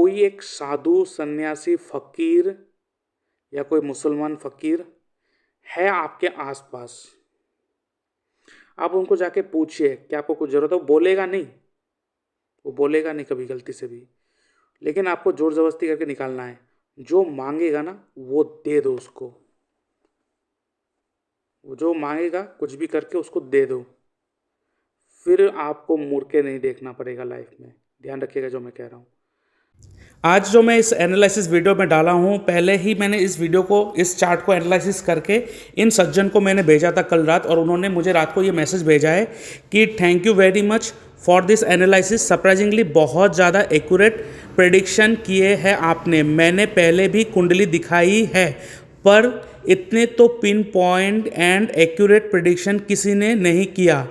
कोई एक साधु सन्यासी फकीर या कोई मुसलमान फकीर है आपके आसपास, आप उनको जाके पूछिए कि आपको कुछ ज़रूरत है। वो बोलेगा नहीं, वो बोलेगा नहीं कभी गलती से भी, लेकिन आपको ज़ोर ज़बरदस्ती करके निकालना है। जो मांगेगा ना वो दे दो उसको, वो जो मांगेगा कुछ भी करके उसको दे दो, फिर आपको मुड़ के नहीं देखना पड़ेगा लाइफ में। ध्यान रखिएगा जो मैं कह रहा हूँ। आज जो मैं इस एनालिसिस वीडियो में डाला हूँ, पहले ही मैंने इस वीडियो को, इस चार्ट को एनालिसिस करके इन सज्जन को मैंने भेजा था कल रात, और उन्होंने मुझे रात को ये मैसेज भेजा है कि thank you very much for this analysis, surprisingly बहुत ज़्यादा एक्यूरेट प्रेडिक्शन किए हैं आपने। मैंने पहले भी कुंडली दिखाई है, पर इतने तो pin point and accurate prediction किसी ने नहीं किया।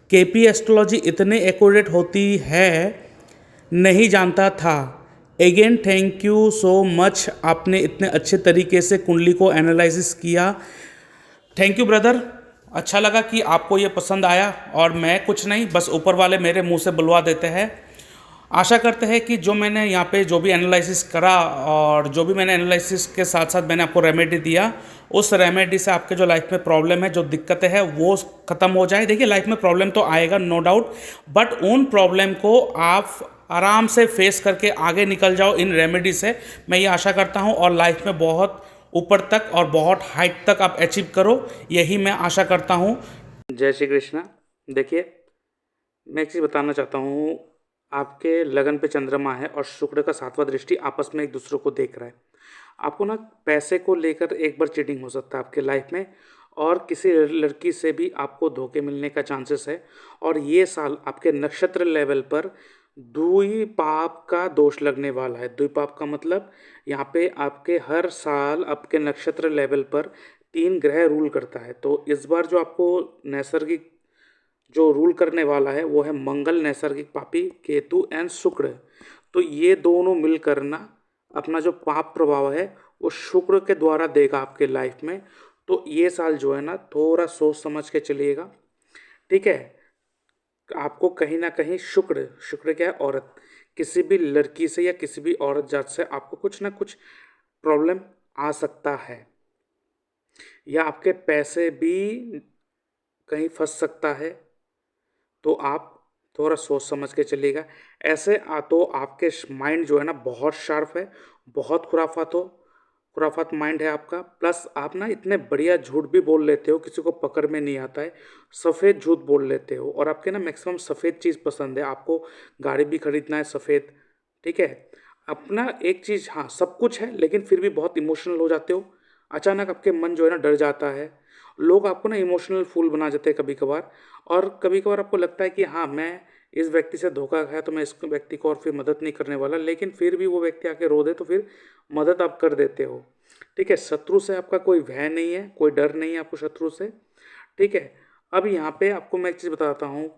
केपी एस्ट्रोलॉजी इतने एक्यूरेट होती है, नहीं जानता था। Again thank you so much, आपने इतने अच्छे तरीके से कुंडली को एनालिसिस किया। थैंक यू ब्रदर, अच्छा लगा कि आपको ये पसंद आया, और मैं कुछ नहीं, बस ऊपर वाले मेरे मुंह से बुलवा देते हैं। आशा करते हैं कि जो मैंने यहाँ पे जो भी एनालिसिस करा, और जो भी मैंने एनालिसिस के साथ साथ मैंने आपको रेमेडी दिया, उस रेमेडी से आपके जो लाइफ में प्रॉब्लम है, जो दिक्कतें हैं, वो ख़त्म हो जाए। देखिए लाइफ में प्रॉब्लम तो आएगा नो डाउट, बट उन प्रॉब्लम को आप आराम से फेस करके आगे निकल जाओ इन रेमेडी से। मैं ये आशा करता हूँ, और लाइफ में बहुत ऊपर तक और बहुत हाइट तक आप अचीव करो, यही मैं आशा करता हूँ। जय श्री कृष्णा। देखिए मैं एक चीज़ बताना चाहता हूँ, आपके लगन पे चंद्रमा है और शुक्र का 7वां दृष्टि आपस में एक दूसरे को देख रहा है। आपको ना पैसे को लेकर एक बार चीटिंग हो सकता है आपके लाइफ में, और किसी लड़की से भी आपको धोखे मिलने का चांसेस है। और ये साल आपके नक्षत्र लेवल पर द्विपाप का दोष लगने वाला है। द्विपाप का मतलब यहाँ पे आपके हर साल आपके नक्षत्र लेवल पर 3 ग्रह रूल करता है। तो इस बार जो आपको नैसर्गिक जो रूल करने वाला है वो है मंगल, नैसर्गिक पापी, केतु एंड शुक्र। तो ये दोनों मिलकर ना अपना जो पाप प्रभाव है वो शुक्र के द्वारा देगा आपके लाइफ में। तो ये साल जो है ना थोड़ा सोच समझ के चलिएगा, ठीक है। आपको कहीं ना कहीं शुक्र, शुक्र क्या है, औरत, किसी भी लड़की से या किसी भी औरत जात से आपको कुछ ना कुछ प्रॉब्लम आ सकता है, या आपके पैसे भी कहीं फंस सकता है। तो आप थोड़ा सोच समझ के चलिएगा। ऐसे तो आपके माइंड जो है ना बहुत शार्प है, बहुत खुराफात माइंड है आपका। प्लस आप ना इतने बढ़िया झूठ भी बोल लेते हो, किसी को पकड़ में नहीं आता है। सफ़ेद झूठ बोल लेते हो, और आपके ना मैक्सिमम सफ़ेद चीज़ पसंद है। आपको गाड़ी भी खरीदना है सफ़ेद, ठीक है। अपना एक चीज़, हाँ सब कुछ है, लेकिन फिर भी बहुत इमोशनल हो जाते हो। अचानक आपके मन जो है ना डर जाता है। लोग आपको ना इमोशनल फूल बना देते हैं कभी कभार, और कभी कभार आपको लगता है कि हाँ मैं इस व्यक्ति से धोखा खाया तो मैं इस व्यक्ति को और फिर मदद नहीं करने वाला, लेकिन फिर भी वो व्यक्ति आके रो दे तो फिर मदद आप कर देते हो, ठीक है। शत्रु से आपका कोई भय नहीं है, कोई डर नहीं है आपको शत्रु से, ठीक है। अब यहाँ पे आपको मैं एक चीज़ बताता हूँ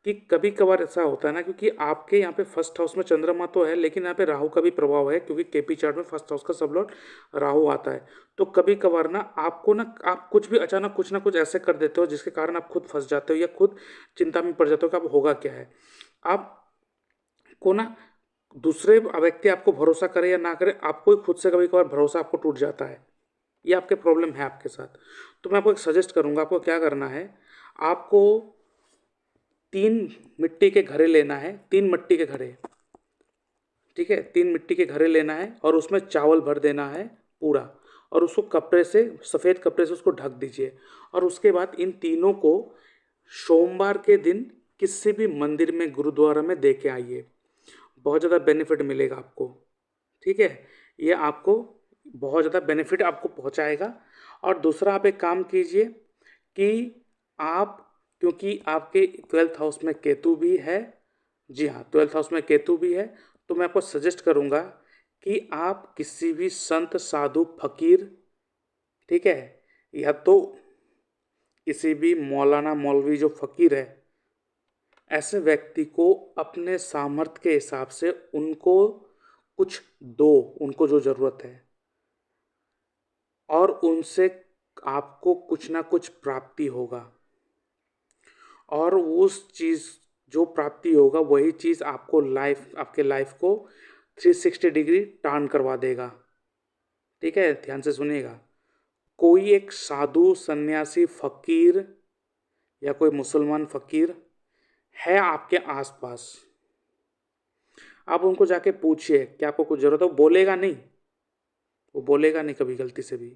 कि कभी कभार ऐसा होता है ना, क्योंकि आपके यहाँ पे फर्स्ट हाउस में चंद्रमा तो है, लेकिन यहाँ पे राहु का भी प्रभाव है, क्योंकि केपी चार्ट में फर्स्ट हाउस का सब लॉर्ड राहु आता है। तो कभी कभार ना आपको ना आप कुछ भी अचानक कुछ ना कुछ ऐसे कर देते हो जिसके कारण आप खुद फंस जाते हो, या खुद चिंता में पड़ जाते हो कि अब होगा क्या है। आप को ना दूसरे व्यक्ति आपको भरोसा करे या ना करे, आपको ही खुद से कभी कभार भरोसा आपको टूट जाता है। ये आपके प्रॉब्लम है आपके साथ। तो मैं आपको एक सजेस्ट करूँगा, आपको क्या करना है, आपको 3 मिट्टी के घड़े लेना है, 3 मिट्टी के घड़े, ठीक है। 3 मिट्टी के घड़े लेना है और उसमें चावल भर देना है पूरा, और उसको कपड़े से, सफ़ेद कपड़े से उसको ढक दीजिए। और उसके बाद इन तीनों को सोमवार के दिन किसी भी मंदिर में, गुरुद्वारा में दे के आइए। बहुत ज़्यादा बेनिफिट मिलेगा आपको, ठीक है। ये आपको बहुत ज़्यादा बेनिफिट आपको पहुंचाएगा। और दूसरा आप एक काम कीजिए कि आप, क्योंकि आपके 12th हाउस में केतु भी है, जी हाँ 12th हाउस में केतु भी है, तो मैं आपको सजेस्ट करूँगा कि आप किसी भी संत, साधु, फकीर, ठीक है, या तो किसी भी मौलाना, मौलवी जो फकीर है, ऐसे व्यक्ति को अपने सामर्थ्य के हिसाब से उनको कुछ दो, उनको जो ज़रूरत है, और उनसे आपको कुछ ना कुछ प्राप्ति होगा। और उस चीज़ जो प्राप्ति होगा वही चीज़ आपको लाइफ, आपके लाइफ को 360 डिग्री टर्न करवा देगा। ठीक है, ध्यान से सुनिएगा। कोई एक साधु सन्यासी फकीर या कोई मुसलमान फकीर है आपके आसपास, आप उनको जाके पूछिए कि आपको कुछ ज़रूरत है। वो बोलेगा नहीं कभी गलती से भी,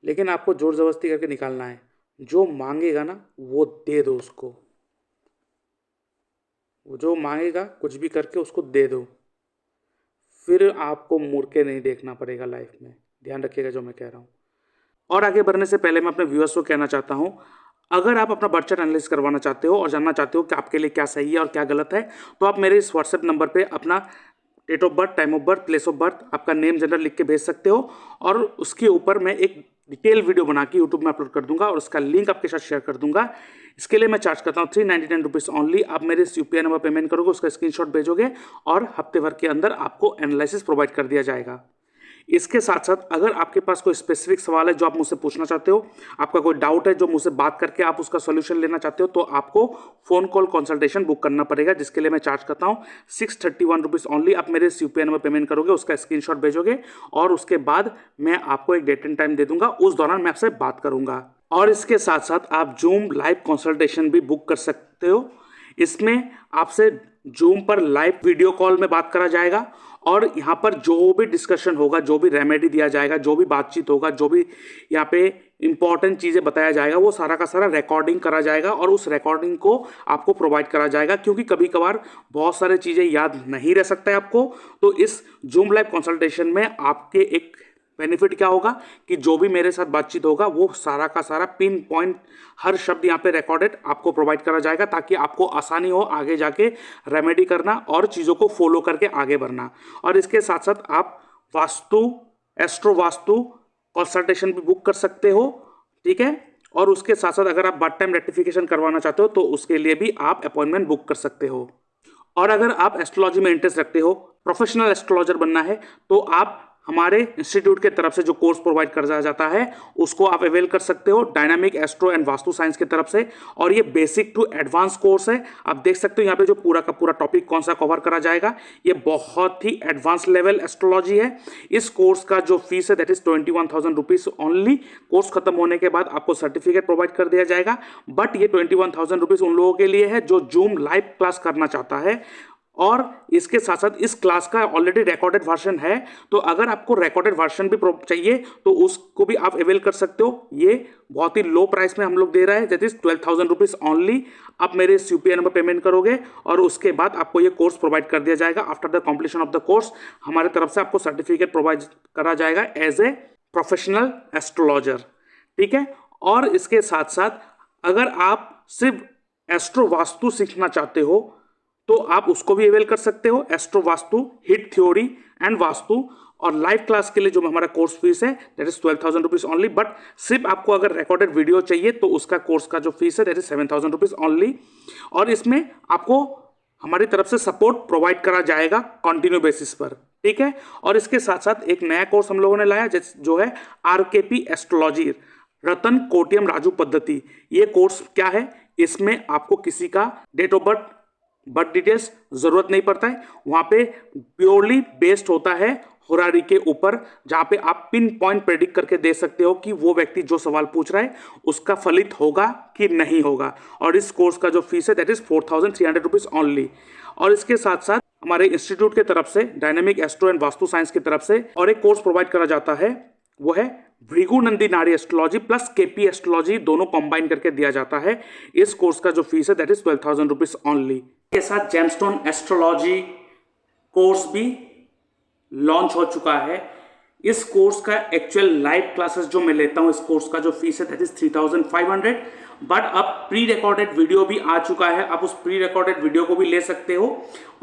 लेकिन आपको जोर ज़बरदस्ती करके निकालना है। जो मांगेगा ना वो दे दो उसको, वो जो मांगेगा कुछ भी करके उसको दे दो, फिर आपको मुड़ के नहीं देखना पड़ेगा लाइफ में। ध्यान रखिएगा जो मैं कह रहा हूँ। और आगे बढ़ने से पहले मैं अपने व्यूअर्स को कहना चाहता हूँ, अगर आप अपना बर्थ चार्ट एनालिसिस करवाना चाहते हो और जानना चाहते हो कि आपके लिए क्या सही है और क्या गलत है, तो आप मेरे इस व्हाट्सएप नंबर पे अपना date of birth, time of birth, place of birth, आपका नेम जनरल लिख के भेज सकते हो। और उसके ऊपर मैं एक डिटेल वीडियो बना के यूट्यूब में अपलोड कर दूंगा और उसका लिंक आपके साथ शेयर कर दूंगा। इसके लिए मैं चार्ज करता हूँ 399 रुपीज़ ओनली। आप मेरे इस यूपीआई नंबर पेमेंट करोगे, उसका स्क्रीनशॉट भेजोगे और हफ्ते भर के अंदर आपको एनालिसिस प्रोवाइड कर दिया जाएगा। इसके साथ साथ अगर आपके पास कोई स्पेसिफिक सवाल है जो आप मुझसे पूछना चाहते हो, आपका कोई डाउट है जो मुझसे बात करके आप उसका सॉल्यूशन लेना चाहते हो, तो आपको फोन कॉल कंसल्टेशन बुक करना पड़ेगा, जिसके लिए मैं चार्ज करता हूँ 631 रुपीज़ ओनली। आप मेरे इस यूपीआई नंबर पेमेंट करोगे, उसका स्क्रीनशॉट भेजोगे और उसके बाद मैं आपको एक डेट एंड टाइम दे दूंगा, उस दौरान मैं आपसे बात करूंगा। और इसके साथ साथ आप जूम लाइव कंसल्टेशन भी बुक कर सकते हो। इसमें आपसे जूम पर लाइव वीडियो कॉल में बात करा जाएगा और यहाँ पर जो भी डिस्कशन होगा, जो भी रेमेडी दिया जाएगा, जो भी बातचीत होगा, जो भी यहाँ पे इंपॉर्टेंट चीज़ें बताया जाएगा, वो सारा का सारा रिकॉर्डिंग करा जाएगा और उस रिकॉर्डिंग को आपको प्रोवाइड करा जाएगा। क्योंकि कभी कभार बहुत सारी चीज़ें याद नहीं रह सकता है आपको, तो इस जूम लाइव कंसल्टेशन में आपके एक बेनिफिट क्या होगा कि जो भी मेरे साथ बातचीत होगा वो सारा का सारा पिन पॉइंट, हर शब्द यहाँ पे रिकॉर्डेड आपको प्रोवाइड करा जाएगा, ताकि आपको आसानी हो आगे जाके रेमेडी करना और चीज़ों को फॉलो करके आगे बढ़ना। और इसके साथ साथ आप एस्ट्रो वास्तु कंसल्टेशन भी बुक कर सकते हो। ठीक है, और उसके साथ साथ अगर आप बर्थ टाइम रेक्टिफिकेशन करवाना चाहते हो तो उसके लिए भी आप अपॉइंटमेंट बुक कर सकते हो। और अगर आप एस्ट्रोलॉजी में इंटरेस्ट रखते हो, प्रोफेशनल एस्ट्रोलॉजर बनना है, तो आप हमारे इंस्टीट्यूट के तरफ से जो कोर्स प्रोवाइड करा जाता है उसको आप अवेल कर सकते हो, dynamic astro and vastu science की तरफ से। और ये बेसिक टू एडवांस कोर्स है। आप देख सकते हो यहाँ पे जो पूरा का पूरा टॉपिक कौन सा कवर करा जाएगा, ये बहुत ही एडवांस लेवल एस्ट्रोलॉजी है। इस कोर्स का जो फीस है that is 21,000 rupees only. Course खत्म होने के बाद आपको सर्टिफिकेट प्रोवाइड कर दिया जाएगा, बट ये 21,000 रुपीज उन लोगों के लिए है जो जूम लाइव क्लास करना चाहता है। और इसके साथ साथ इस क्लास का ऑलरेडी रिकॉर्डेड वर्जन है, तो अगर आपको रिकॉर्डेड वर्जन भी चाहिए तो उसको भी आप अवेल कर सकते हो। ये बहुत ही लो प्राइस में हम लोग दे रहे हैं, दैट इज 12,000 रुपीज ओनली। आप मेरे इस यूपीआई नंबर पेमेंट करोगे और उसके बाद आपको ये कोर्स प्रोवाइड कर दिया जाएगा। After the completion of the course हमारे तरफ से आपको सर्टिफिकेट प्रोवाइड करा जाएगा एज ए प्रोफेशनल एस्ट्रोलॉजर। ठीक है, और इसके साथ साथ अगर आप सिर्फ एस्ट्रो वास्तु सीखना चाहते हो तो आप उसको भी अवेल कर सकते हो, astro vastu, hit theory and vastu. और लाइव क्लास के लिए जो हमारा कोर्स फीस है that is 12,000 rupees only. But सिर्फ आपको अगर रिकॉर्डेड वीडियो चाहिए तो उसका कोर्स का जो फीस है दैट इज 7,000 रुपीज ओनली। और इसमें आपको हमारी तरफ से सपोर्ट प्रोवाइड करा जाएगा कंटिन्यू बेसिस पर। ठीक है, और इसके साथ साथ एक नया कोर्स हम लोगों ने लाया जो है आरकेपी एस्ट्रोलॉजी, रतन कोटियम राजू पद्धति। ये कोर्स क्या है, इसमें आपको किसी का डेट ऑफ बर्थ डिटेल्स जरूरत नहीं पड़ता है। वहां पे प्योरली बेस्ड होता है होरारी के ऊपर, जहां पे आप पिन पॉइंट प्रेडिक्ट करके दे सकते हो कि वो व्यक्ति जो सवाल पूछ रहा है उसका फलित होगा कि नहीं होगा। और इस कोर्स का जो फीस है दैट इज 4,300 रुपीज ओनली। और इसके साथ साथ हमारे इंस्टीट्यूट की तरफ से dynamic astro and vastu science की तरफ से और एक कोर्स प्रोवाइड करा जाता है, वो है भृगु नंदी नारी एस्ट्रोलॉजी प्लस केपी एस्ट्रोलॉजी, दोनों कंबाइन करके दिया जाता है। इस कोर्स का जो फीस है दैट इज 12,000 रुपीज ओनली। के साथ जेमस्टोन एस्ट्रोलॉजी कोर्स भी लॉन्च हो चुका है। इस कोर्स का एक्चुअल लाइव क्लासेस जो मैं लेता हूं, इस कोर्स का जो फीस है दैट इज 3,500, बट अब प्री रिकॉर्डेड वीडियो भी आ चुका है। आप उस प्री रिकॉर्डेड वीडियो को भी ले सकते हो,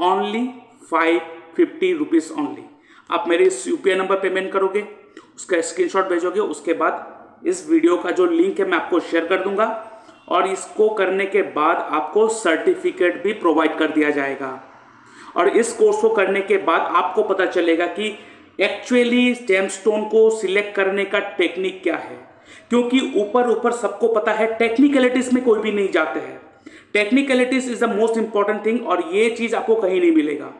ओनली 550 रुपीज ओनली। आप मेरे इस यूपीआई नंबर पेमेंट करोगे, उसका स्क्रीनशॉट भेजोगे, उसके बाद इस वीडियो का जो लिंक है मैं आपको शेयर कर दूंगा और इसको करने के बाद आपको सर्टिफिकेट भी प्रोवाइड कर दिया जाएगा। और इस कोर्स को करने के बाद आपको पता चलेगा कि एक्चुअली जेमस्टोन को सिलेक्ट करने का टेक्निक क्या है। क्योंकि ऊपर सबको पता है, टेक्निकलिटीज में कोई भी नहीं जाते हैं। Technicalities is the most important thing और ये चीज आपको कहीं नहीं मिलेगा।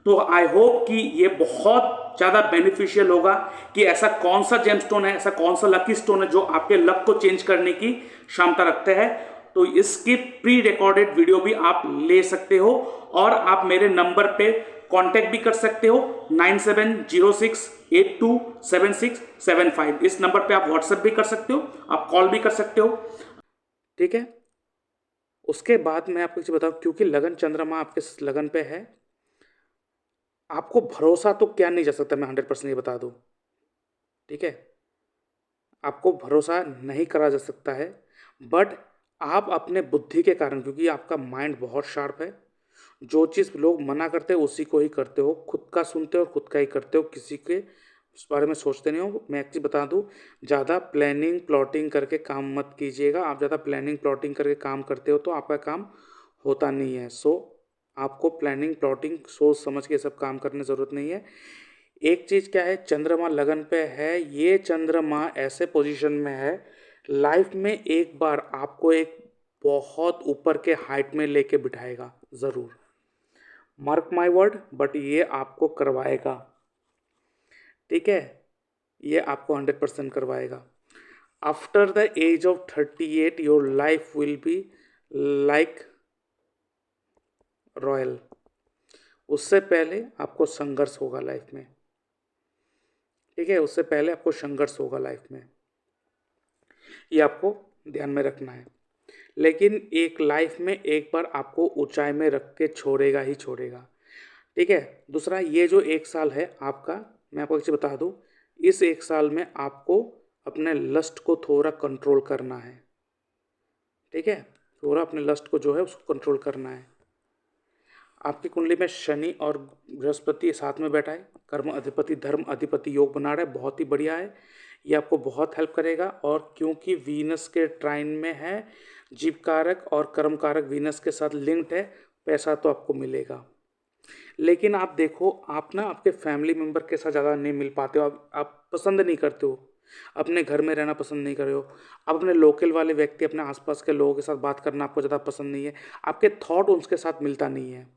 तो आई होप कि ये बहुत ज़्यादा बेनिफिशियल होगा कि ऐसा कौन सा जेमस्टोन है, ऐसा कौन सा लकी स्टोन है जो आपके लक को चेंज करने की क्षमता रखते हैं। तो इसकी प्री रिकॉर्डेड वीडियो भी आप ले सकते हो और आप मेरे नंबर पे कांटेक्ट भी कर सकते हो 9706827675। इस नंबर पे आप व्हाट्सएप भी कर सकते हो, आप कॉल भी कर सकते हो, ठीक है। उसके बाद मैं आपको बताऊं, क्योंकि लगन चंद्रमा आपके लगन पे है, आपको भरोसा तो क्या नहीं जा सकता, मैं 100% ये बता दूं, ठीक है। आपको भरोसा नहीं करा जा सकता है, बट आप अपने बुद्धि के कारण, क्योंकि आपका माइंड बहुत शार्प है, जो चीज़ लोग मना करते हो उसी को ही करते हो, खुद का सुनते हो और खुद का ही करते हो, किसी के उस बारे में सोचते नहीं हो। मैं एक चीज़ बता दूं, ज़्यादा प्लानिंग प्लॉटिंग करके काम मत कीजिएगा। आप ज़्यादा प्लानिंग प्लॉटिंग करके काम करते हो तो आपका काम होता नहीं है। सो आपको प्लानिंग प्लॉटिंग सोच समझ के सब काम करने ज़रूरत नहीं है। एक चीज़ क्या है, चंद्रमा लगन पे है, ये चंद्रमा ऐसे पोजीशन में है, लाइफ में एक बार आपको एक बहुत ऊपर के हाइट में लेके बिठाएगा ज़रूर, मार्क माय वर्ड, बट ये आपको करवाएगा, ठीक है। ये आपको 100% करवाएगा। After the age of 38 your life will be like royal. उससे पहले आपको संघर्ष होगा लाइफ में, ठीक है। उससे पहले आपको संघर्ष होगा लाइफ में, ये आपको ध्यान में रखना है। लेकिन एक लाइफ में एक बार आपको ऊंचाई में रख के छोड़ेगा ही छोड़ेगा, ठीक है। दूसरा, ये जो एक साल है आपका, मैं आपको एक चीज़ बता दूं, इस एक साल में आपको अपने लस्ट को थोड़ा कंट्रोल करना है, ठीक है। थोड़ा अपने लस्ट को जो है उसको कंट्रोल करना है। आपकी कुंडली में शनि और बृहस्पति साथ में बैठा है, कर्म अधिपति धर्म अधिपति योग बना रहा है, बहुत ही बढ़िया है। ये आपको बहुत हेल्प करेगा। और क्योंकि वीनस के ट्राइन में है, जीव कारक और कर्म कारक वीनस के साथ लिंक्ड है, पैसा तो आपको मिलेगा। लेकिन आप देखो, आप ना आपके फैमिली मेम्बर के साथ ज़्यादा नहीं मिल पाते हो, आप पसंद नहीं करते हो, अपने घर में रहना पसंद नहीं कर रहे हो, आप अपने लोकल वाले व्यक्ति, अपने आसपास के लोगों के साथ बात करना आपको ज़्यादा पसंद नहीं है, आपके थॉट उनके साथ मिलता नहीं है,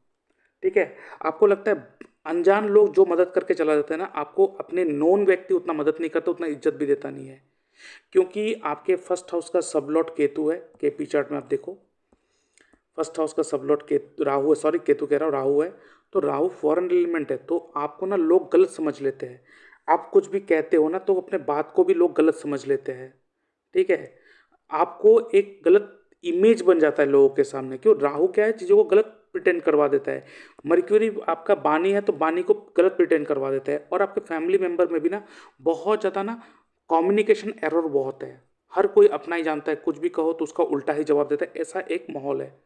ठीक है। आपको लगता है अनजान लोग जो मदद करके चला जाता है ना, आपको अपने नोन व्यक्ति उतना मदद नहीं करता, उतना इज्जत भी देता नहीं है। क्योंकि आपके फर्स्ट हाउस का सबलॉट केतु है, केपी चार्ट में आप देखो, फर्स्ट हाउस का सबलॉट केतु राहु है, सॉरी केतु कह रहा हूँ, राहु है। तो राहु फॉरेन एलिमेंट है, तो आपको ना लोग गलत समझ लेते हैं। आप कुछ भी कहते हो ना तो अपने बात को भी लोग गलत समझ लेते हैं, ठीक है। आपको एक गलत इमेज बन जाता है लोगों के सामने, क्यों, राहु क्या है, चीज़ों को गलत प्रिटेंड करवा देता है। मर्क्यूरी आपका बानी है तो बानी को गलत प्रिटेंड करवा देता है। और आपके फैमिली मेम्बर में भी ना बहुत ज़्यादा ना कम्युनिकेशन एरर बहुत है, हर कोई अपना ही जानता है, कुछ भी कहो तो उसका उल्टा ही जवाब देता है, ऐसा एक माहौल है,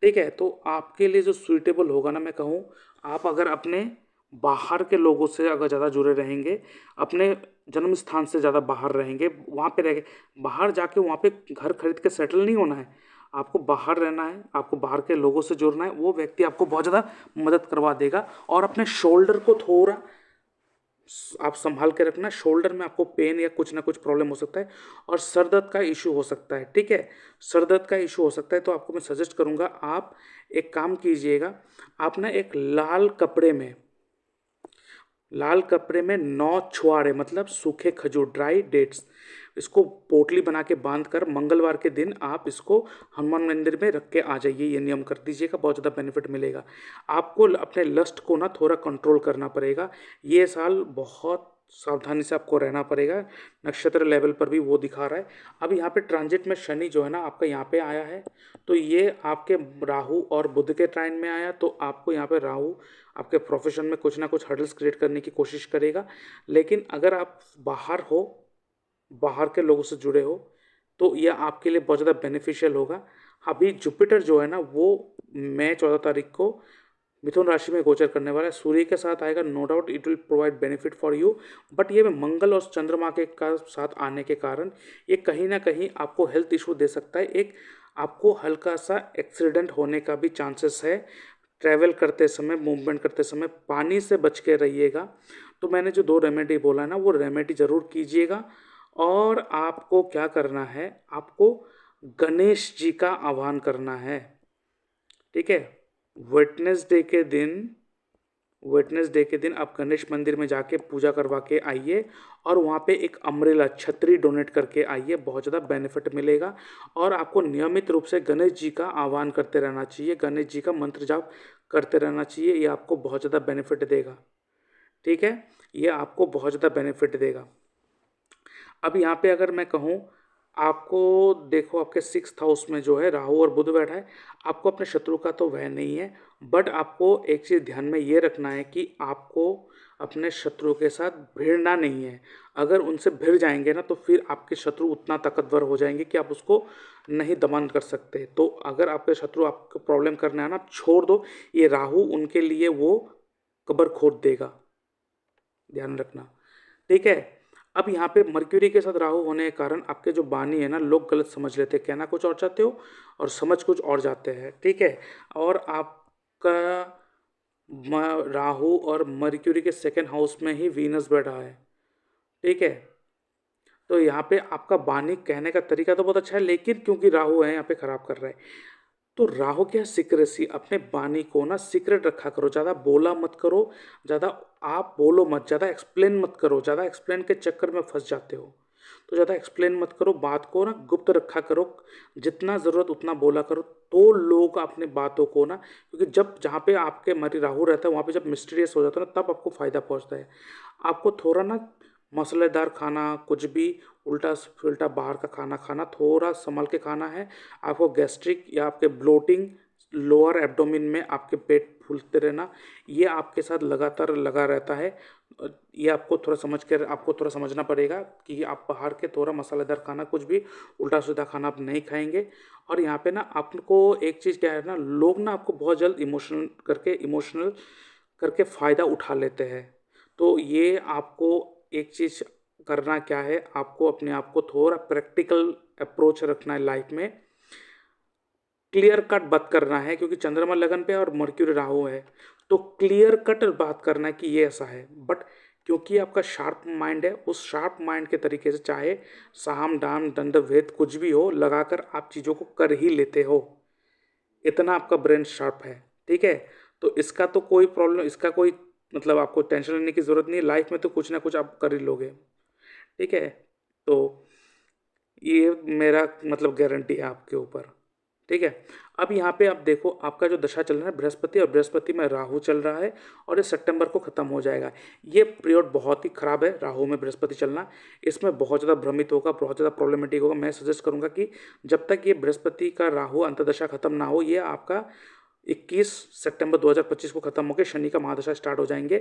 ठीक है। तो आपके लिए जो सूटेबल होगा ना, मैं कहूँ, आप अगर अपने बाहर के लोगों से अगर ज़्यादा जुड़े रहेंगे, अपने जन्म स्थान से ज़्यादा बाहर रहेंगे, वहाँ पे रह बाहर जाके वहाँ पे घर खरीद के सेटल नहीं होना है, आपको बाहर रहना है, आपको बाहर के लोगों से जुड़ना है। वो व्यक्ति आपको बहुत ज़्यादा मदद करवा देगा। और अपने शोल्डर को थोड़ा आप संभाल के रखना, शोल्डर में आपको पेन या कुछ ना कुछ प्रॉब्लम हो सकता है, और सर दर्द का इशू हो सकता है, ठीक है। सर दर्द का इशू हो सकता है, तो आपको मैं सजेस्ट करूँगा, आप एक काम कीजिएगा, आप ना एक लाल कपड़े में 9 छुआरे, मतलब सूखे खजूर, ड्राई डेट्स, इसको पोटली बना के बांध कर मंगलवार के दिन आप इसको हनुमान मंदिर में रख के आ जाइए, ये नियम कर दीजिएगा, बहुत ज़्यादा बेनिफिट मिलेगा। आपको अपने लस्ट को ना थोड़ा कंट्रोल करना पड़ेगा, ये साल बहुत सावधानी से आपको रहना पड़ेगा। नक्षत्र लेवल पर भी वो दिखा रहा है। अब यहाँ पे ट्रांजिट में शनि जो है ना आपका यहाँ पे आया है, तो ये आपके राहु और बुध के ट्राइन में आया, तो आपको यहाँ पे राहु आपके प्रोफेशन में कुछ ना कुछ हर्डल्स क्रिएट करने की कोशिश करेगा। लेकिन अगर आप बाहर हो, बाहर के लोगों से जुड़े हो, तो यह आपके लिए बहुत ज़्यादा बेनिफिशियल होगा। अभी जुपिटर जो है ना वो मई 14 तारीख को मिथुन राशि में गोचर करने वाला है, सूर्य के साथ आएगा, no doubt it will provide benefit for you. But ये मंगल और चंद्रमा के का साथ आने के कारण ये कहीं ना कहीं आपको हेल्थ इशू दे सकता है, एक आपको हल्का सा एक्सीडेंट होने का भी चांसेस है। ट्रैवल करते समय, मूवमेंट करते समय पानी से बच के रहिएगा। तो मैंने जो 2 रेमेडी बोला ना, वो रेमेडी ज़रूर कीजिएगा। और आपको क्या करना है, आपको गणेश जी का आह्वान करना है, ठीक है। वेडनेसडे के दिन वेडनेसडे के दिन आप गणेश मंदिर में जाके पूजा करवा के आइए और वहाँ पे एक अम्ब्रेला छतरी डोनेट करके आइए, बहुत ज़्यादा बेनिफिट मिलेगा। और आपको नियमित रूप से गणेश जी का आह्वान करते रहना चाहिए, गणेश जी का मंत्र जाप करते रहना चाहिए, ये आपको बहुत ज़्यादा बेनिफिट देगा। ठीक है, ये आपको बहुत ज़्यादा बेनिफिट देगा। अब यहाँ पे अगर मैं कहूँ, आपको देखो आपके 6th हाउस में जो है राहु और बुध बैठा है, आपको अपने शत्रु का तो वह नहीं है, बट आपको एक चीज़ ध्यान में ये रखना है कि आपको अपने शत्रु के साथ भिड़ना नहीं है। अगर उनसे भिड़ जाएंगे ना तो फिर आपके शत्रु उतना ताकतवर हो जाएंगे कि आप उसको नहीं दमन कर सकते। तो अगर आपके शत्रु आपको प्रॉब्लम करना है ना, आप छोड़ दो, ये राहु उनके लिए वो कब्र खोद देगा, ध्यान रखना। ठीक है, अब यहाँ पे मर्क्यूरी के साथ राहु होने के कारण आपके जो बानी है ना, लोग गलत समझ लेते हैं, कहना कुछ और चाहते हो और समझ कुछ और जाते हैं। ठीक है, और आपका राहु और मर्क्यूरी के 2nd हाउस में ही वीनस बैठा है। ठीक है, तो यहाँ पे आपका बानी कहने का तरीका तो बहुत अच्छा है, लेकिन क्योंकि राहु है यहाँ पे खराब कर रहा है। तो राहु क्या, सीक्रेसी, अपने बानी को ना सीक्रेट रखा करो, ज़्यादा बोला मत करो, ज़्यादा आप बोलो मत, ज़्यादा एक्सप्लेन मत करो, ज़्यादा एक्सप्लेन के चक्कर में फंस जाते हो। तो ज़्यादा एक्सप्लेन मत करो, बात को ना गुप्त रखा करो, जितना ज़रूरत उतना बोला करो, तो लोग अपने बातों को ना, क्योंकि जब जहाँ पे आपके मरी राहु रहता है वहाँ पे जब मिस्टीरियस हो जाता है ना, तब आपको फ़ायदा पहुँचता है। आपको थोड़ा ना मसालेदार खाना, कुछ भी उल्टा फिल्टा बाहर का खाना खाना थोड़ा संभल के खाना है। आपको गैस्ट्रिक या आपके ब्लोटिंग, लोअर एब्डोमेन में आपके पेट फूलते रहना, ये आपके साथ लगातार लगा रहता है। ये आपको थोड़ा आपको थोड़ा समझना पड़ेगा कि आप बाहर के थोड़ा मसालेदार खाना, कुछ भी उल्टा सीधा खाना आप नहीं खाएंगे। और यहाँ पे ना आपको एक चीज़ क्या है ना, लोग ना आपको बहुत जल्द इमोशनल करके फ़ायदा उठा लेते हैं। तो ये आपको एक चीज़ करना क्या है, आपको अपने आप को थोड़ा प्रैक्टिकल अप्रोच रखना है लाइफ में, क्लियर कट बात करना है, क्योंकि चंद्रमा लगन पे और मर्क्यूरी राहु है, तो क्लियर कट बात करना है कि ये ऐसा है। बट क्योंकि आपका शार्प माइंड है, उस शार्प माइंड के तरीके से चाहे साम दाम दंड भेद कुछ भी हो, लगाकर आप चीज़ों को कर ही लेते हो, इतना आपका ब्रेन शार्प है। ठीक है, तो इसका तो कोई प्रॉब्लम, इसका कोई मतलब आपको टेंशन लेने की ज़रूरत नहीं है, लाइफ में तो कुछ ना कुछ आप कर ही लोगे। ठीक है, तो ये मेरा मतलब गारंटी है आपके ऊपर। ठीक है, अब यहाँ पे आप देखो, आपका जो दशा चल रहा है बृहस्पति, और बृहस्पति में राहु चल रहा है, और ये सितंबर को ख़त्म हो जाएगा। ये पीरियड बहुत ही ख़राब है, राहु में बृहस्पति चलना, इसमें बहुत ज़्यादा भ्रमित होगा, बहुत ज़्यादा प्रॉब्लमेटिक होगा। मैं सजेस्ट करूँगा कि जब तक ये बृहस्पति का राहु अंतर्दशा खत्म ना हो, ये आपका 21 सितंबर 2025 को ख़त्म होकर शनि का महादशा स्टार्ट हो जाएंगे,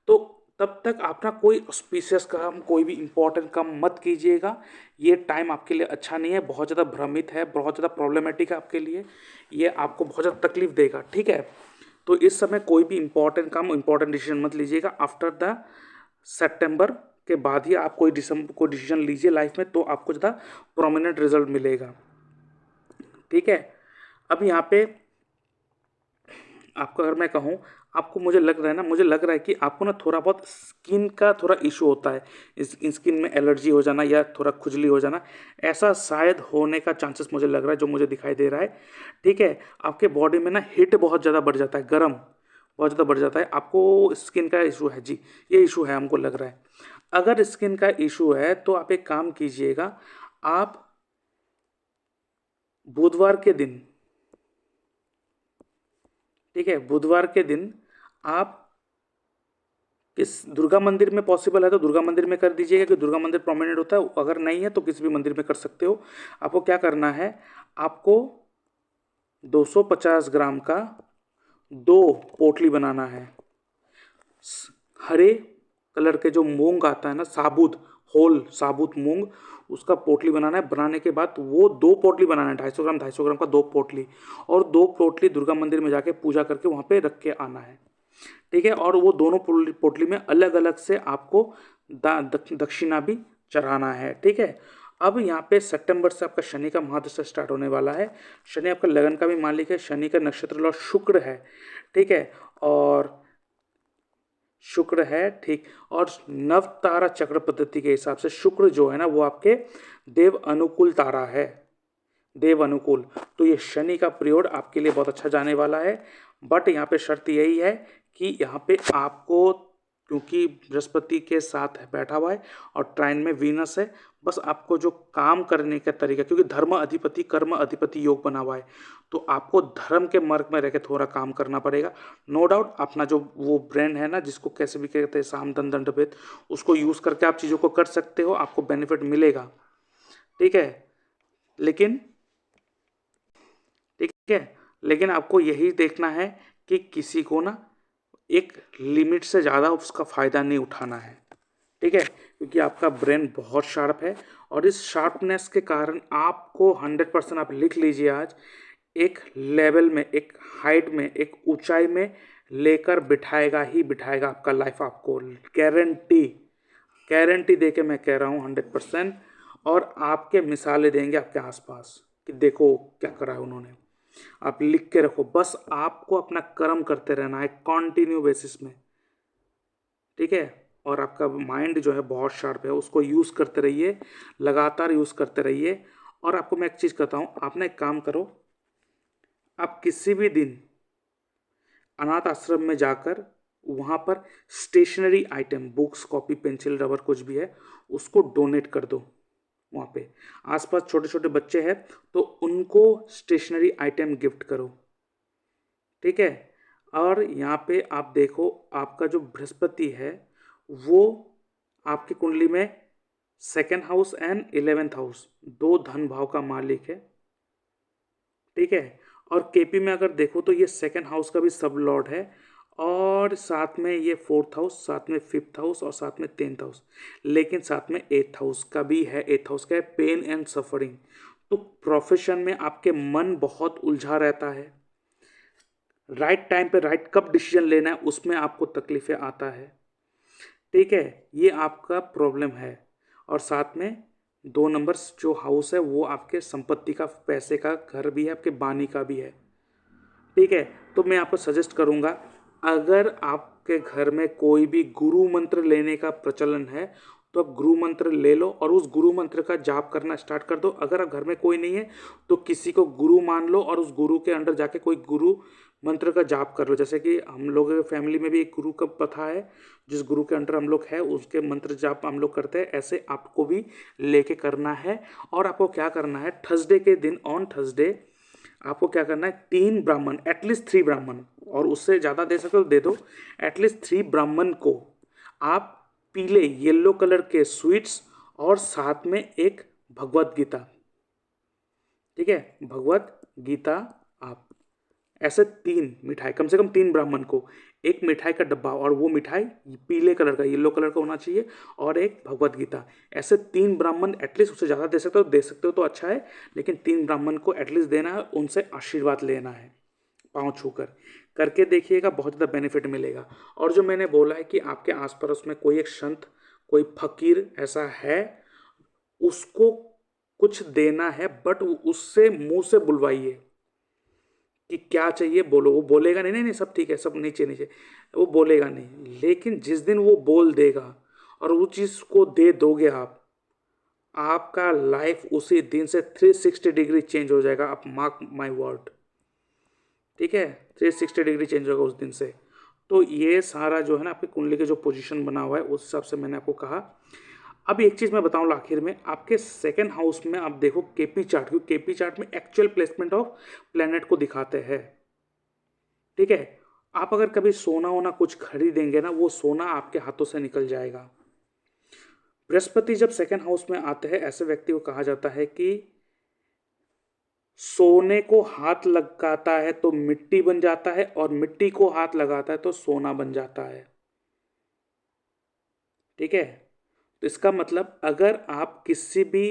तो तब तक आप ना कोई ऑस्पिशियस काम, कोई भी इंपॉर्टेंट काम मत कीजिएगा। ये टाइम आपके लिए अच्छा नहीं है, बहुत ज़्यादा भ्रमित है, बहुत ज़्यादा प्रॉब्लमेटिक है आपके लिए, ये आपको बहुत ज़्यादा तकलीफ देगा। ठीक है, तो इस समय कोई भी इंपॉर्टेंट काम, इंपॉर्टेंट डिसीजन मत लीजिएगा। आफ्टर द सितंबर के बाद ही आप कोई डिसीजन लीजिए लाइफ में, तो आपको ज़्यादा प्रोमिनेंट रिजल्ट मिलेगा। ठीक है, अब यहाँ पे आपको अगर मैं कहूँ, आपको मुझे लग रहा है कि आपको ना थोड़ा बहुत स्किन का थोड़ा इशू होता है, इस स्किन में एलर्जी हो जाना या थोड़ा खुजली हो जाना, ऐसा शायद होने का चांसेस मुझे लग रहा है, जो मुझे दिखाई दे रहा है। ठीक है, आपके बॉडी में ना हीट बहुत ज़्यादा बढ़ जाता है, गर्म बहुत ज़्यादा बढ़ जाता है, आपको स्किन का इशू है जी, ये इशू है हमको लग रहा है। अगर स्किन का इशू है तो आप एक काम कीजिएगा, आप बुधवार के दिन, ठीक है, बुधवार के दिन आप किस दुर्गा मंदिर में पॉसिबल है तो दुर्गा मंदिर में कर दीजिएगा, कि दुर्गा मंदिर प्रोमिनेंट होता है। अगर नहीं है तो किसी भी मंदिर में कर सकते हो। आपको क्या करना है, आपको 250 ग्राम का 2 पोटली बनाना है। हरे कलर के जो मूंग आता है ना, होल साबुत मूंग, उसका पोटली बनाना है। बनाने के बाद वो 2 पोटली बनाना है, 250 ग्राम का 2 पोटली, और 2 पोटली दुर्गा मंदिर में जाके पूजा करके वहाँ पे रख के आना है। ठीक है, और वो दोनों पोटली में अलग अलग से आपको दक्षिणा भी चढ़ाना है। ठीक है, अब यहाँ पे सितंबर से आपका शनि का महादशा स्टार्ट होने वाला है। शनि आपका लगन का भी मालिक है, शनि का नक्षत्र लॉर्ड शुक्र है। ठीक है, और शुक्र है, ठीक, और नव तारा चक्र पद्धति के हिसाब से शुक्र जो है ना, वो आपके देव अनुकूल तारा है, देव अनुकूल। तो ये शनि का पीरियड आपके लिए बहुत अच्छा जाने वाला है, बट यहाँ पे शर्त यही है कि यहाँ पे आपको, क्योंकि बृहस्पति के साथ है बैठा हुआ है और ट्राइन में वीनस है, बस आपको जो काम करने का तरीका, क्योंकि धर्म अधिपति कर्म अधिपति योग बना हुआ है, तो आपको धर्म के मार्ग में रह के थोड़ा काम करना पड़ेगा। नो डाउट अपना जो वो ब्रेन है ना, जिसको कैसे भी कहते हैं साम दंड दंड भेद, उसको यूज़ करके आप चीज़ों को कर सकते हो, आपको बेनिफिट मिलेगा। ठीक है, लेकिन ठीक है, लेकिन आपको यही देखना है कि किसी को ना एक लिमिट से ज़्यादा उसका फ़ायदा नहीं उठाना है। ठीक है, क्योंकि आपका ब्रेन बहुत शार्प है और इस शार्पनेस के कारण आपको 100% आप लिख लीजिए आज, एक लेवल में, एक हाइट में, एक ऊंचाई में लेकर बिठाएगा ही बिठाएगा आपका लाइफ, आपको गारंटी, गारंटी दे के मैं कह रहा हूँ 100%। और आपके मिसालें देंगे आपके आसपास कि देखो क्या करा है उन्होंने। आप लिख के रखो, बस आपको अपना कर्म करते रहना है कॉन्टिन्यू बेसिस में। ठीक है, और आपका माइंड जो है बहुत शार्प है, उसको यूज़ करते रहिए, लगातार यूज़ करते रहिए। और आपको मैं एक चीज़ कहता हूँ, आप ना एक काम करो, आप किसी भी दिन अनाथ आश्रम में जाकर वहाँ पर stationery item, books, copy, pencil, rubber, कुछ भी है, उसको डोनेट कर दो। वहाँ पे आसपास छोटे छोटे बच्चे हैं तो उनको स्टेशनरी आइटम गिफ्ट करो। ठीक है, और यहाँ पे आप देखो, आपका जो बृहस्पति है वो आपकी कुंडली में second house and 11th house, दो धन भाव का मालिक है। ठीक है, और केपी में अगर देखो तो ये सेकेंड हाउस का भी सब लॉर्ड है, और साथ में ये 4th हाउस, साथ में 5th हाउस और साथ में 10th हाउस, लेकिन साथ में 8th हाउस का भी है। 8th हाउस का है पेन एंड सफरिंग। तो प्रोफेशन में आपके मन बहुत उलझा रहता है, राइट टाइम पे राइट कब डिसीजन लेना है उसमें आपको तकलीफें आता है। ठीक है, ये आपका प्रॉब्लम है। और साथ में 2 नंबर जो हाउस है वो आपके संपत्ति का, पैसे का घर भी है, आपके बानी का भी है। ठीक है, तो मैं आपको सजेस्ट करूंगा, अगर आपके घर में कोई भी गुरु मंत्र लेने का प्रचलन है तो आप गुरु मंत्र ले लो और उस गुरु मंत्र का जाप करना स्टार्ट कर दो। अगर आप घर में कोई नहीं है तो किसी को गुरु मान लो और उस गुरु के अंडर जाके कोई गुरु मंत्र का जाप कर लो। जैसे कि हम लोग के फैमिली में भी एक गुरु का प्रथा है, जिस गुरु के अंडर हम लोग है उसके मंत्र जाप हम लोग करते हैं, ऐसे आपको भी लेके करना है। और आपको क्या करना है, थर्सडे के दिन, ऑन थर्सडे आपको क्या करना है, 3 ब्राह्मण, एटलीस्ट 3 ब्राह्मण, और उससे ज़्यादा दे सके तो दे दो, एटलीस्ट 3 ब्राह्मण को आप पीले येलो कलर के स्वीट्स और साथ में एक भगवत गीता, ठीक है, भगवत गीता, आप ऐसे 3 मिठाई, कम से कम 3 ब्राह्मण को एक मिठाई का डब्बा, और वो मिठाई पीले कलर का, येलो कलर का होना चाहिए, और एक भगवत गीता, ऐसे 3 ब्राह्मण एटलीस्ट, उससे ज़्यादा दे सकते हो, दे सकते हो तो अच्छा है, लेकिन 3 ब्राह्मण को एटलीस्ट देना है, उनसे आशीर्वाद लेना है पाँव छूकर। करके देखिएगा, बहुत ज़्यादा बेनिफिट मिलेगा। और जो मैंने बोला है कि आपके आस पड़ोस में कोई एक संत, कोई फकीर ऐसा है, उसको कुछ देना है, बट उससे मुंह से बुलवाइए कि क्या चाहिए बोलो। वो बोलेगा नहीं नहीं नहीं सब ठीक है, सब नीचे नीचे, वो बोलेगा नहीं, लेकिन जिस दिन वो बोल देगा और उस चीज़ को दे दोगे आप, आपका लाइफ उसी दिन से 360 डिग्री चेंज हो जाएगा। आप मार्क माय वर्ड, ठीक है, 360 डिग्री चेंज होगा उस दिन से। तो ये सारा जो है ना, आपकी कुंडली के जो पोजीशन बना हुआ है उस हिसाब से मैंने आपको कहा। अब एक चीज़ मैं बताऊँ आखिर में, आपके सेकेंड हाउस में आप देखो केपी चार्ट, क्योंकि केपी चार्ट में एक्चुअल प्लेसमेंट ऑफ प्लेनेट को दिखाते हैं। ठीक है, आप अगर कभी सोना वोना कुछ खरीदेंगे ना, वो सोना आपके हाथों से निकल जाएगा। बृहस्पति जब सेकेंड हाउस में आते हैं, ऐसे व्यक्ति को कहा जाता है कि सोने को हाथ लगाता है तो मिट्टी बन जाता है, और मिट्टी को हाथ लगाता है तो सोना बन जाता है। ठीक है, तो इसका मतलब अगर आप किसी भी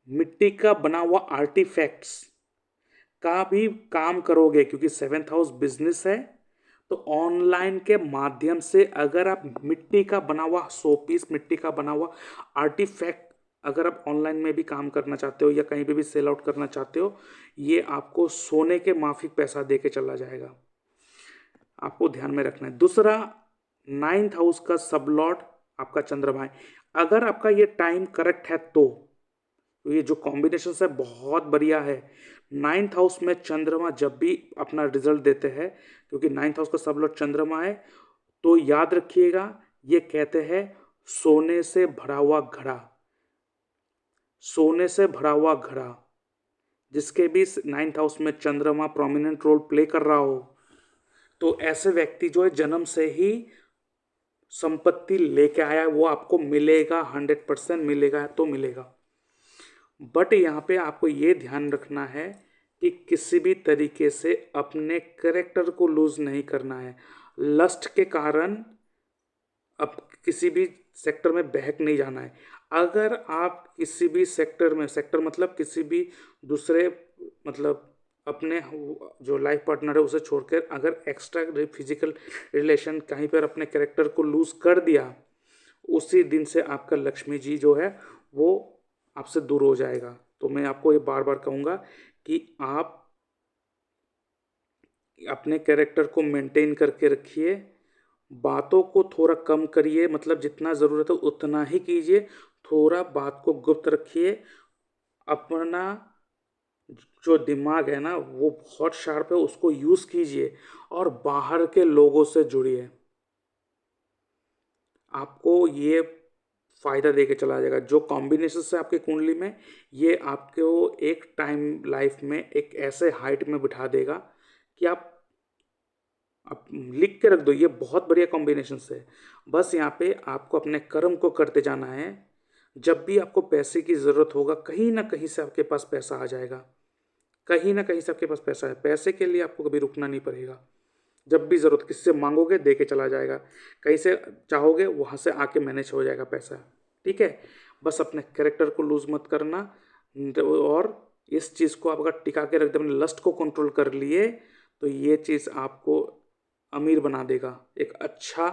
मिट्टी का बना हुआ आर्टिफैक्ट्स का भी काम करोगे, क्योंकि 7th हाउस बिजनेस है, तो ऑनलाइन के माध्यम से अगर आप मिट्टी का बना हुआ शो पीस, मिट्टी का बना हुआ आर्टिफैक्ट अगर आप ऑनलाइन में भी काम करना चाहते हो या कहीं पे भी सेल आउट करना चाहते हो, ये आपको सोने के माफिक पैसा दे के चला जाएगा। आपको ध्यान में रखना है। दूसरा, 9th हाउस का सब लॉर्ड आपका चंद्रमा है। अगर आपका ये टाइम करेक्ट है तो तो ये जो कॉम्बिनेशन है बहुत बढ़िया है। 9th हाउस में चंद्रमा जब भी अपना रिजल्ट देते हैं, क्योंकि 9th हाउस का सब लोग चंद्रमा है, तो याद रखिएगा ये कहते हैं सोने से भरा हुआ घड़ा, सोने से भरा हुआ घड़ा। जिसके भी 9th हाउस में चंद्रमा प्रोमिनेंट रोल प्ले कर रहा हो, तो ऐसे व्यक्ति जो है जन्म से ही संपत्ति लेके आया है, वो आपको मिलेगा, 100% मिलेगा तो मिलेगा। बट यहाँ पे आपको ये ध्यान रखना है कि किसी भी तरीके से अपने कैरेक्टर को लूज नहीं करना है। लस्ट के कारण अब किसी भी सेक्टर में बहक नहीं जाना है। अगर आप किसी भी सेक्टर में, सेक्टर मतलब किसी भी दूसरे, मतलब अपने जो लाइफ पार्टनर है उसे छोड़कर अगर एक्स्ट्रा फिजिकल रिलेशन कहीं पर अपने कैरेक्टर को लूज कर दिया, उसी दिन से आपका लक्ष्मी जी जो है वो आपसे दूर हो जाएगा। तो मैं आपको ये बार बार कहूँगा कि आप अपने कैरेक्टर को मेंटेन करके रखिए, बातों को थोड़ा कम करिए, मतलब जितना ज़रूरत है उतना ही कीजिए, थोड़ा बात को गुप्त रखिए। अपना जो दिमाग है ना वो बहुत शार्प है, उसको यूज़ कीजिए और बाहर के लोगों से जुड़िए। आपको ये फ़ायदा दे के चला जाएगा। जो कॉम्बिनेशन है आपके कुंडली में, ये आपको एक टाइम लाइफ में एक ऐसे हाइट में बिठा देगा कि आप लिख के रख दो, ये बहुत बढ़िया कॉम्बिनेशन है। बस यहाँ पे आपको अपने कर्म को करते जाना है। जब भी आपको पैसे की ज़रूरत होगा, कहीं ना कहीं से आपके पास पैसा आ जाएगा, कहीं ना कहीं से आपके पास पैसा है। पैसे के लिए आपको कभी रुकना नहीं पड़ेगा। जब भी ज़रूरत किससे मांगोगे दे के चला जाएगा, कहीं से चाहोगे वहाँ से आके मैनेज हो जाएगा पैसा। ठीक है, बस अपने कैरेक्टर को लूज मत करना। और इस चीज़ को आप अगर टिका के रख दे, अपने लस्ट को कंट्रोल कर लिए, तो ये चीज़ आपको अमीर बना देगा, एक अच्छा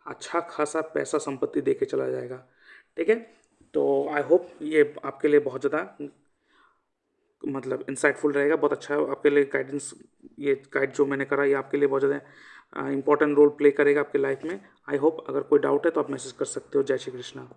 अच्छा खासा पैसा संपत्ति दे के चला जाएगा। ठीक है, तो आई होप ये आपके लिए बहुत ज़्यादा मतलब इंसाइटफुल रहेगा, बहुत अच्छा आपके लिए गाइडेंस, ये गाइड जो मैंने करा ये आपके लिए बहुत ज़्यादा इंपॉर्टेंट रोल प्ले करेगा आपके लाइफ में। आई होप, अगर कोई डाउट है तो आप मैसेज कर सकते हो। जय श्री कृष्णा।